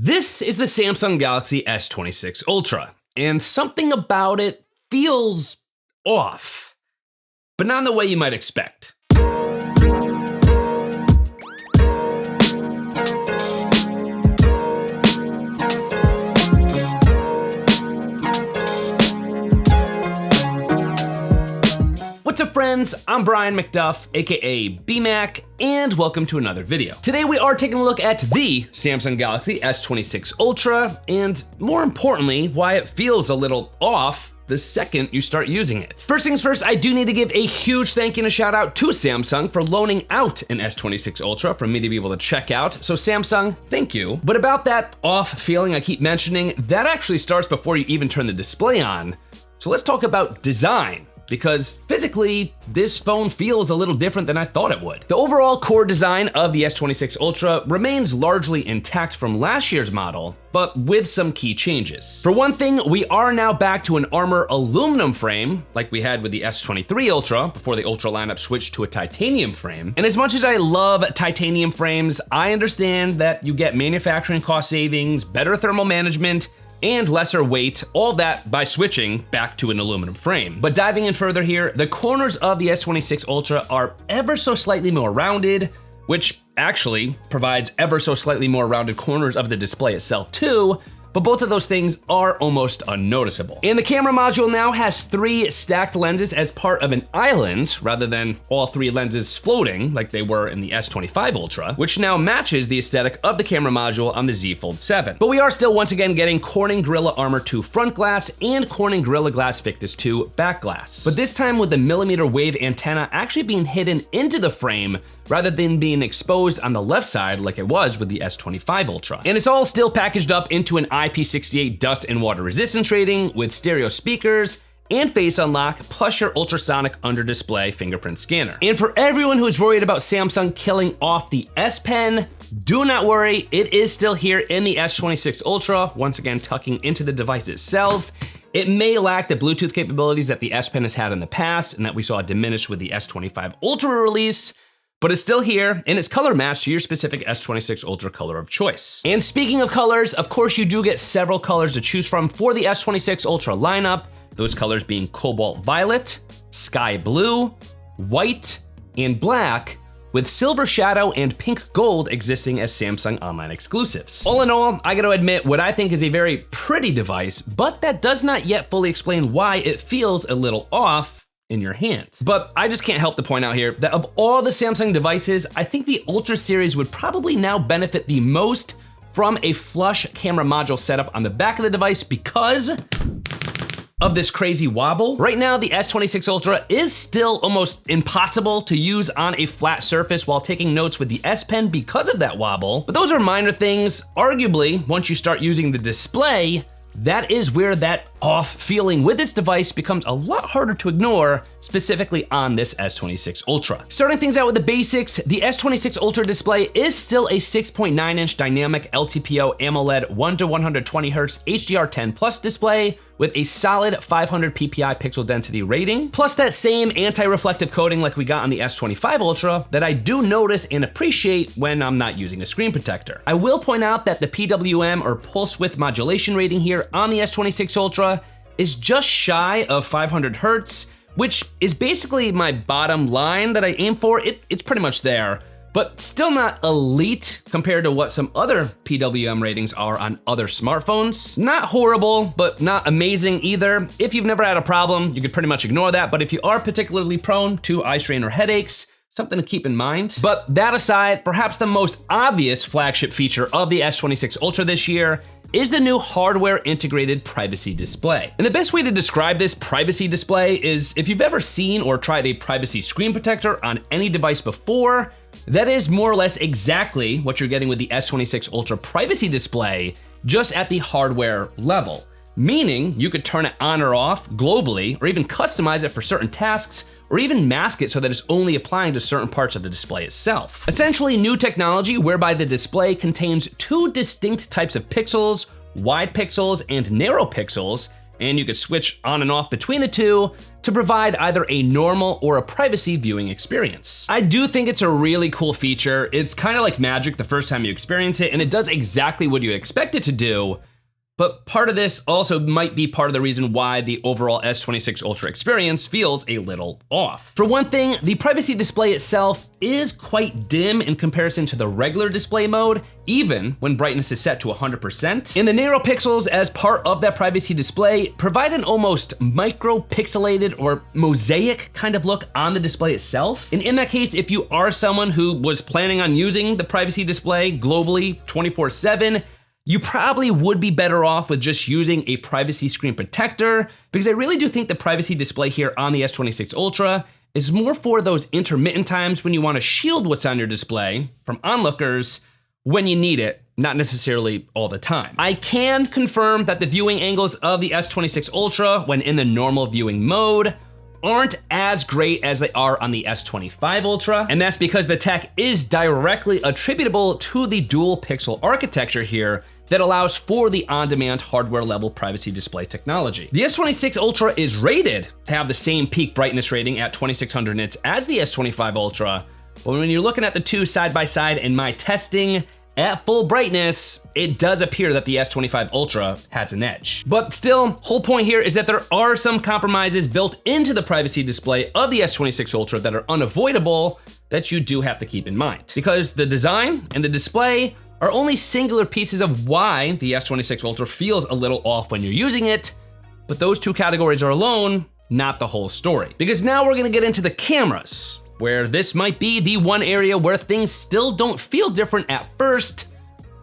This is the Samsung Galaxy S26 Ultra, and something about it feels off, but not in the way you might expect. What's up, friends? I'm Brian McDuff, aka BMac, and welcome to another video. Today we are taking a look at the Samsung Galaxy S26 Ultra, and more importantly, why it feels a little off the second you start using it. First things first, I do need to give a huge thank you and a shout out to Samsung for loaning out an S26 Ultra for me to be able to check out. So Samsung, thank you. But about that off feeling I keep mentioning, that actually starts before you even turn the display on. So let's talk about design, because physically, this phone feels a little different than I thought it would. The overall core design of the S26 Ultra remains largely intact from last year's model, but with some key changes. For one thing, we are now back to an armor aluminum frame, like we had with the S23 Ultra before the Ultra lineup switched to a titanium frame. And as much as I love titanium frames, I understand that you get manufacturing cost savings, better thermal management, and lesser weight, all that by switching back to an aluminum frame. But diving in further here, the corners of the S26 Ultra are ever so slightly more rounded, which actually provides ever so slightly more rounded corners of the display itself too, but both of those things are almost unnoticeable. And the camera module now has 3 stacked lenses as part of an island, rather than all 3 lenses floating like they were in the S25 Ultra, which now matches the aesthetic of the camera module on the Z Fold 7. But we are still once again getting Corning Gorilla Armor 2 front glass and Corning Gorilla Glass Victus 2 back glass. But this time with the millimeter wave antenna actually being hidden into the frame rather than being exposed on the left side like it was with the S25 Ultra. And it's all still packaged up into an IP68 dust and water resistance rating with stereo speakers and face unlock, plus your ultrasonic under display fingerprint scanner. And for everyone who's worried about Samsung killing off the S Pen, do not worry, it is still here in the S26 Ultra, once again tucking into the device itself. It may lack the Bluetooth capabilities that the S Pen has had in the past and that we saw diminished with the S25 Ultra release, but it's still here, and it's color matched to your specific S26 Ultra color of choice. And speaking of colors, of course you do get several colors to choose from for the S26 Ultra lineup, those colors being cobalt violet, sky blue, white, and black, with silver shadow and pink gold existing as Samsung online exclusives. All in all, I gotta admit what I think is a very pretty device, but that does not yet fully explain why it feels a little off in your hand. But I just can't help to point out here that of all the Samsung devices, I think the Ultra series would probably now benefit the most from a flush camera module setup on the back of the device because of this crazy wobble. Right now, the S26 Ultra is still almost impossible to use on a flat surface while taking notes with the S Pen because of that wobble. But those are minor things. Arguably, once you start using the display, that is where that off feeling with this device becomes a lot harder to ignore, specifically on this S26 Ultra. Starting things out with the basics, the S26 Ultra display is still a 6.9-inch dynamic LTPO AMOLED 1:120Hz HDR10 Plus display with a solid 500 ppi pixel density rating, plus that same anti-reflective coating like we got on the S25 Ultra that I do notice and appreciate when I'm not using a screen protector. I will point out that the PWM or pulse width modulation rating here on the S26 Ultra is just shy of 500 Hertz, which is basically my bottom line that I aim for. It's pretty much there, but still not elite compared to what some other PWM ratings are on other smartphones. Not horrible, but not amazing either. If you've never had a problem, you could pretty much ignore that, but if you are particularly prone to eye strain or headaches, something to keep in mind. But that aside, perhaps the most obvious flagship feature of the S26 Ultra this year is the new hardware integrated privacy display. And the best way to describe this privacy display is if you've ever seen or tried a privacy screen protector on any device before, that is more or less exactly what you're getting with the S26 Ultra privacy display, just at the hardware level. Meaning you could turn it on or off globally, or even customize it for certain tasks, or even mask it so that it's only applying to certain parts of the display itself. Essentially new technology whereby the display contains 2 distinct types of pixels, wide pixels and narrow pixels, and you could switch on and off between the two to provide either a normal or a privacy viewing experience. I do think it's a really cool feature. It's kind of like magic the first time you experience it, and it does exactly what you expect it to do. But part of this also might be part of the reason why the overall S26 Ultra experience feels a little off. For one thing, the privacy display itself is quite dim in comparison to the regular display mode, even when brightness is set to 100%. And the narrow pixels as part of that privacy display provide an almost micro-pixelated or mosaic kind of look on the display itself. And in that case, if you are someone who was planning on using the privacy display globally 24/7, you probably would be better off with just using a privacy screen protector, because I really do think the privacy display here on the S26 Ultra is more for those intermittent times when you want to shield what's on your display from onlookers when you need it, not necessarily all the time. I can confirm that the viewing angles of the S26 Ultra when in the normal viewing mode aren't as great as they are on the S25 Ultra, and that's because the tech is directly attributable to the dual pixel architecture here that allows for the on-demand hardware level privacy display technology. The S26 Ultra is rated to have the same peak brightness rating at 2600 nits as the S25 Ultra, but when you're looking at the two side by side in my testing at full brightness, it does appear that the S25 Ultra has an edge. But still, whole point here is that there are some compromises built into the privacy display of the S26 Ultra that are unavoidable that you do have to keep in mind. Because the design and the display are only singular pieces of why the S26 Ultra feels a little off when you're using it, but those two categories are alone not the whole story. Because now we're gonna get into the cameras, where this might be the one area where things still don't feel different at first,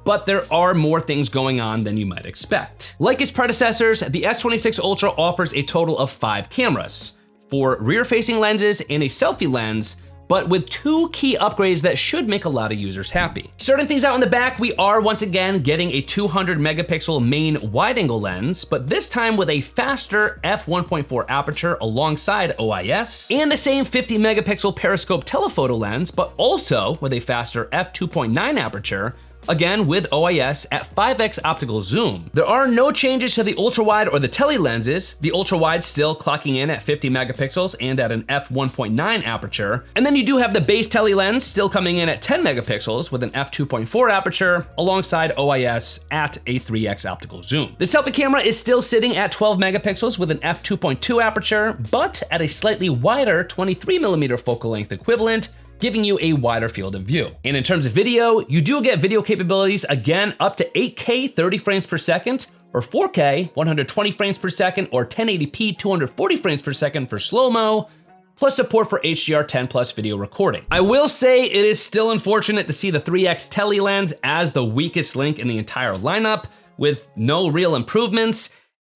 but there are more things going on than you might expect. Like its predecessors, the S26 Ultra offers a total of 5 cameras, 4 rear-facing lenses and a selfie lens, but with 2 key upgrades that should make a lot of users happy. Starting things out in the back, we are once again getting a 200 megapixel main wide-angle lens, but this time with a faster f1.4 aperture alongside OIS, and the same 50 megapixel periscope telephoto lens, but also with a faster f2.9 aperture, again with OIS at 5x optical zoom. There are no changes to the ultra-wide or the tele lenses. The ultra-wide still clocking in at 50 megapixels and at an f1.9 aperture. And then you do have the base tele lens still coming in at 10 megapixels with an f2.4 aperture alongside OIS at a 3x optical zoom. The selfie camera is still sitting at 12 megapixels with an f2.2 aperture, but at a slightly wider 23mm focal length equivalent, giving you a wider field of view. And in terms of video, you do get video capabilities again up to 8K 30 frames per second, or 4K 120 frames per second, or 1080p 240 frames per second for slow-mo, plus support for HDR10+ video recording. I will say it is still unfortunate to see the 3x tele lens as the weakest link in the entire lineup, with no real improvements.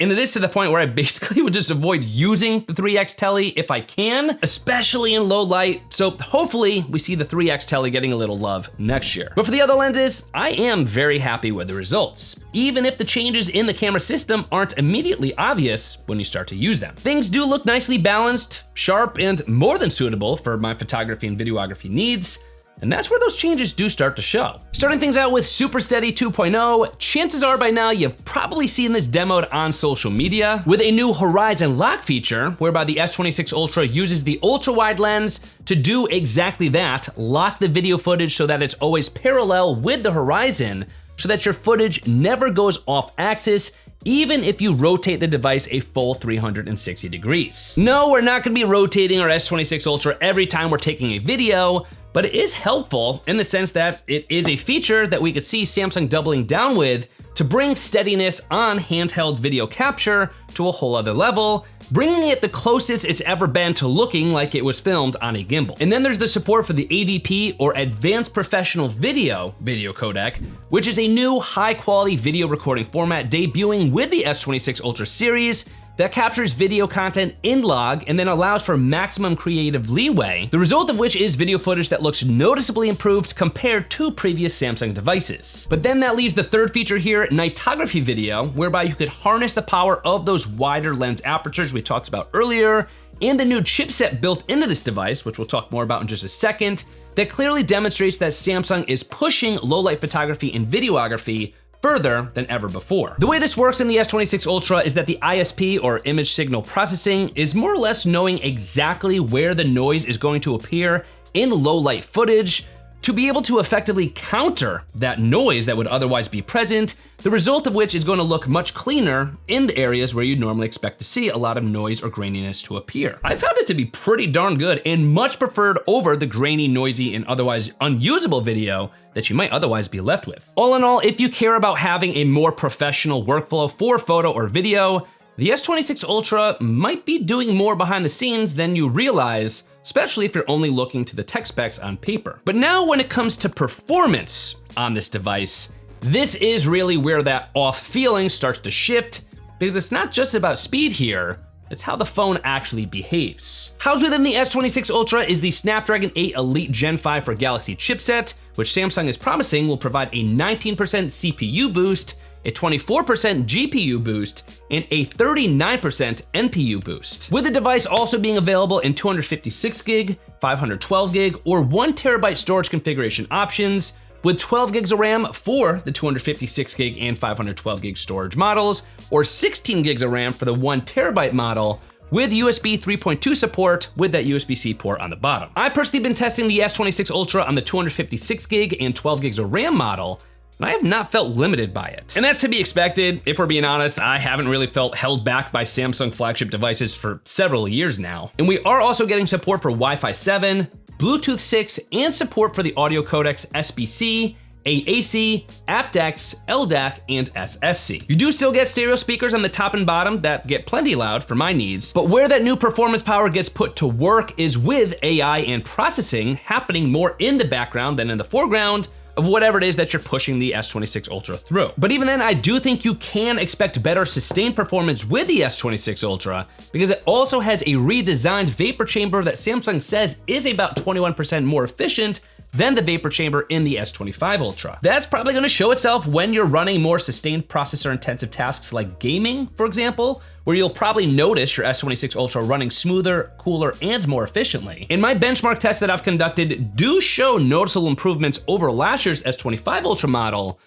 And it is to the point where I basically would just avoid using the 3x tele if I can, especially in low light. So hopefully we see the 3x tele getting a little love next year. But for the other lenses, I am very happy with the results, even if the changes in the camera system aren't immediately obvious when you start to use them. Things do look nicely balanced, sharp, and more than suitable for my photography and videography needs. And that's where those changes do start to show. Starting things out with Super Steady 2.0, chances are by now you've probably seen this demoed on social media with a new horizon lock feature, whereby the S26 Ultra uses the ultra-wide lens to do exactly that, lock the video footage so that it's always parallel with the horizon, so that your footage never goes off axis, even if you rotate the device a full 360 degrees. No, we're not gonna be rotating our S26 Ultra every time we're taking a video, but it is helpful in the sense that it is a feature that we could see Samsung doubling down with to bring steadiness on handheld video capture to a whole other level, bringing it the closest it's ever been to looking like it was filmed on a gimbal. And then there's the support for the AVP, or Advanced Professional Video codec, which is a new high-quality video recording format debuting with the S26 Ultra series that captures video content in log and then allows for maximum creative leeway, the result of which is video footage that looks noticeably improved compared to previous Samsung devices. But then that leaves the third feature here, nightography video, whereby you could harness the power of those wider lens apertures we talked about earlier, and the new chipset built into this device, which we'll talk more about in just a second, that clearly demonstrates that Samsung is pushing low light photography and videography further than ever before. The way this works in the S26 Ultra is that the ISP, or image signal processing, is more or less knowing exactly where the noise is going to appear in low light footage to be able to effectively counter that noise that would otherwise be present, the result of which is going to look much cleaner in the areas where you'd normally expect to see a lot of noise or graininess to appear. I found it to be pretty darn good and much preferred over the grainy, noisy, and otherwise unusable video that you might otherwise be left with. All in all, if you care about having a more professional workflow for photo or video, the S26 Ultra might be doing more behind the scenes than you realize, especially if you're only looking to the tech specs on paper. But now when it comes to performance on this device, this is really where that off feeling starts to shift, because it's not just about speed here, it's how the phone actually behaves. Housed within the S26 Ultra is the Snapdragon 8 Elite Gen 5 for Galaxy chipset, which Samsung is promising will provide a 19% CPU boost, a 24% GPU boost, and a 39% NPU boost. With the device also being available in 256 gig, 512 gig, or 1 terabyte storage configuration options, with 12 gigs of RAM for the 256 gig and 512 gig storage models, or 16 gigs of RAM for the 1 terabyte model, with USB 3.2 support with that USB-C port on the bottom. I've personally been testing the S26 Ultra on the 256 gig and 12 gigs of RAM model, and I have not felt limited by it. And that's to be expected. If we're being honest, I haven't really felt held back by Samsung flagship devices for several years now. And we are also getting support for Wi-Fi 7, Bluetooth 6, and support for the audio codecs SBC, AAC, aptX, LDAC, and SSC. You do still get stereo speakers on the top and bottom that get plenty loud for my needs, but where that new performance power gets put to work is with AI and processing happening more in the background than in the foreground of whatever it is that you're pushing the S26 Ultra through. But even then, I do think you can expect better sustained performance with the S26 Ultra because it also has a redesigned vapor chamber that Samsung says is about 21% more efficient than the vapor chamber in the S25 Ultra. That's probably gonna show itself when you're running more sustained processor intensive tasks like gaming, for example, where you'll probably notice your S26 Ultra running smoother, cooler, and more efficiently. And my benchmark tests that I've conducted do show noticeable improvements over last year's S25 Ultra model,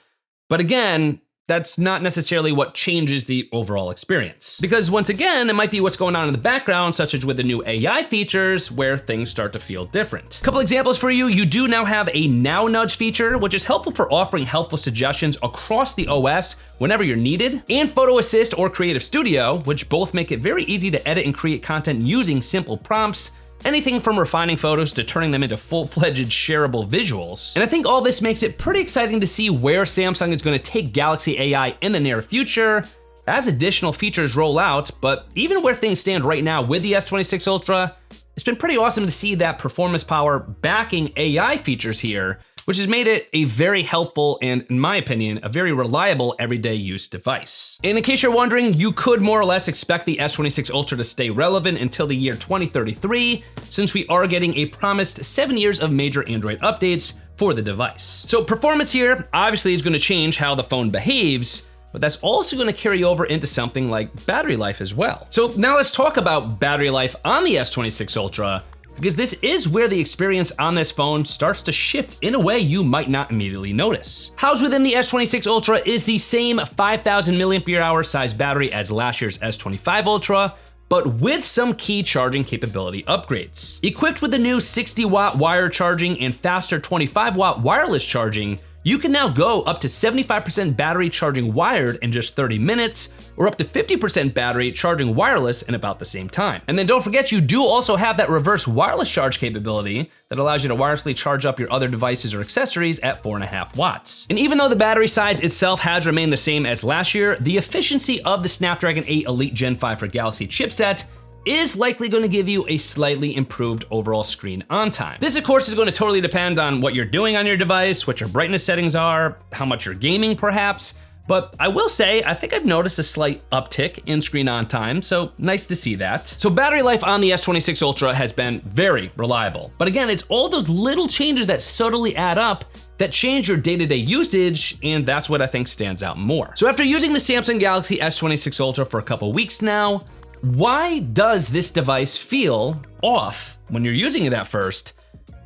but again, that's not necessarily what changes the overall experience. Because once again, it might be what's going on in the background, such as with the new AI features, where things start to feel different. A couple examples for you, you do now have a Now Nudge feature, which is helpful for offering helpful suggestions across the OS whenever you're needed, and Photo Assist or Creative Studio, which both make it very easy to edit and create content using simple prompts, anything from refining photos to turning them into full-fledged shareable visuals. And I think all this makes it pretty exciting to see where Samsung is gonna take Galaxy AI in the near future as additional features roll out, but even where things stand right now with the S26 Ultra, it's been pretty awesome to see that performance power backing AI features here, which has made it a very helpful and, in my opinion, a very reliable everyday use device. And in case you're wondering, you could more or less expect the S26 Ultra to stay relevant until the year 2033, since we are getting a promised 7 years of major Android updates for the device. So performance here obviously is gonna change how the phone behaves, but that's also gonna carry over into something like battery life as well. So now let's talk about battery life on the S26 Ultra, because this is where the experience on this phone starts to shift in a way you might not immediately notice. Housed within the S26 Ultra is the same 5,000 mAh size battery as last year's S25 Ultra, but with some key charging capability upgrades. Equipped with the new 60-watt wired charging and faster 25-watt wireless charging, you can now go up to 75% battery charging wired in just 30 minutes, or up to 50% battery charging wireless in about the same time. And then don't forget, you do also have that reverse wireless charge capability that allows you to wirelessly charge up your other devices or accessories at 4.5 watts. And even though the battery size itself has remained the same as last year, the efficiency of the Snapdragon 8 Elite Gen 5 for Galaxy chipset is likely going to give you a slightly improved overall screen on time. This of course is going to totally depend on what you're doing on your device, what your brightness settings are, how much you're gaming perhaps, but I will say, I think I've noticed a slight uptick in screen on time, so nice to see that. So battery life on the S26 Ultra has been very reliable, but again, it's all those little changes that subtly add up that change your day-to-day usage, and that's what I think stands out more. So after using the Samsung Galaxy S26 Ultra for a couple weeks now, why does this device feel off when you're using it at first?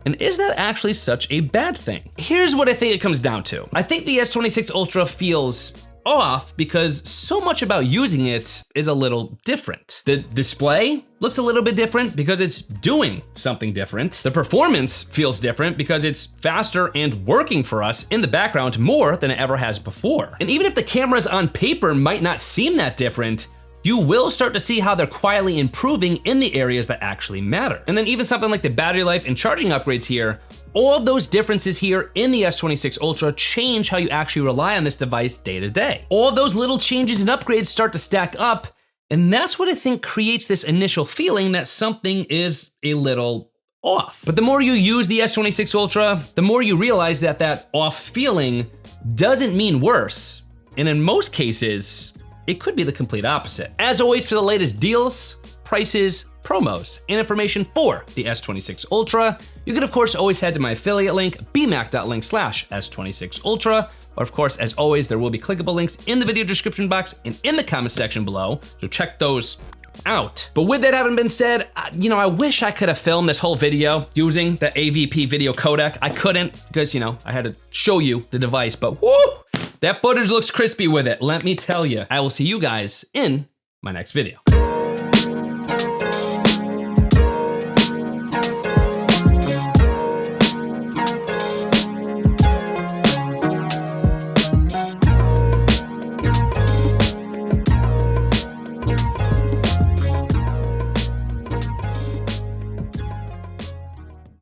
And is that actually such a bad thing? Here's what I think it comes down to. I think the S26 Ultra feels off because so much about using it is a little different. The display looks a little bit different because it's doing something different. The performance feels different because it's faster and working for us in the background more than it ever has before. And even if the cameras on paper might not seem that different, you will start to see how they're quietly improving in the areas that actually matter. And then even something like the battery life and charging upgrades here, all of those differences here in the S26 Ultra change how you actually rely on this device day to day. All of those little changes and upgrades start to stack up, and that's what I think creates this initial feeling that something is a little off. But the more you use the S26 Ultra, the more you realize that that off feeling doesn't mean worse, and in most cases, it could be the complete opposite. As always, for the latest deals, prices, promos, and information for the S26 Ultra, you can of course always head to my affiliate link, bmac.link/S26 Ultra, or of course, as always, there will be clickable links in the video description box and in the comment section below, so check those out. But with that having been said, I wish I could have filmed this whole video using the AVP video codec. I couldn't because, I had to show you the device, but whoo! That footage looks crispy with it, let me tell you. I will see you guys in my next video.